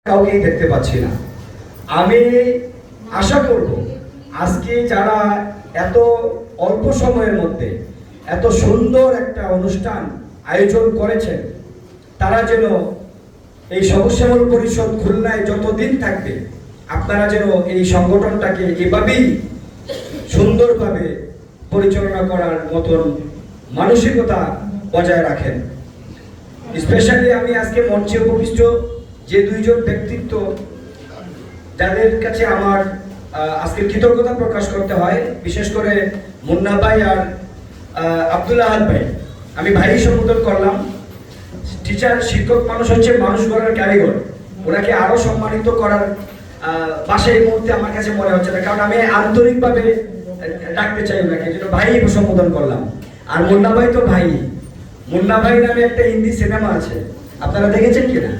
কাউকেই দেখতে পাচ্ছি না। আমি আশা করব আজকে যারা এত অল্প সময়ের মধ্যে এত সুন্দর একটা অনুষ্ঠান আয়োজন করেছেন, তারা যেন এই সবুজ শ্যামল পরিষদ খুলনায় যতদিন থাকবে আপনারা যেন এই সংগঠনটাকে এভাবেই সুন্দরভাবে পরিচালনা করার মতন মানসিকতা বজায় রাখেন। স্পেশালি আমি আজকে মঞ্চে উপবিষ্ট যে দুইজন ব্যক্তিত্ব যাদের কাছে আমার আজকে কৃতজ্ঞতা প্রকাশ করতে হয়, বিশেষ করে মুন্না ভাই আর আব্দুল আহাদ ভাই, আমি ভাই সম্বোধন করলাম। টিচার শিক্ষক মানুষ হচ্ছে মানুষ গড়ার কারিগর, ওনাকে আরো সম্মানিত করার পাশে এই মুহূর্তে আমার কাছে মনে হচ্ছে না, কারণ আমি আন্তরিকভাবে ডাকতে চাই ওনাকে, যেন ভাই সম্বোধন করলাম। আর মুন্না ভাই তো ভাই, মুন্না ভাই নামে একটা হিন্দি সিনেমা আছে, আপনারা দেখেছেন কিনা?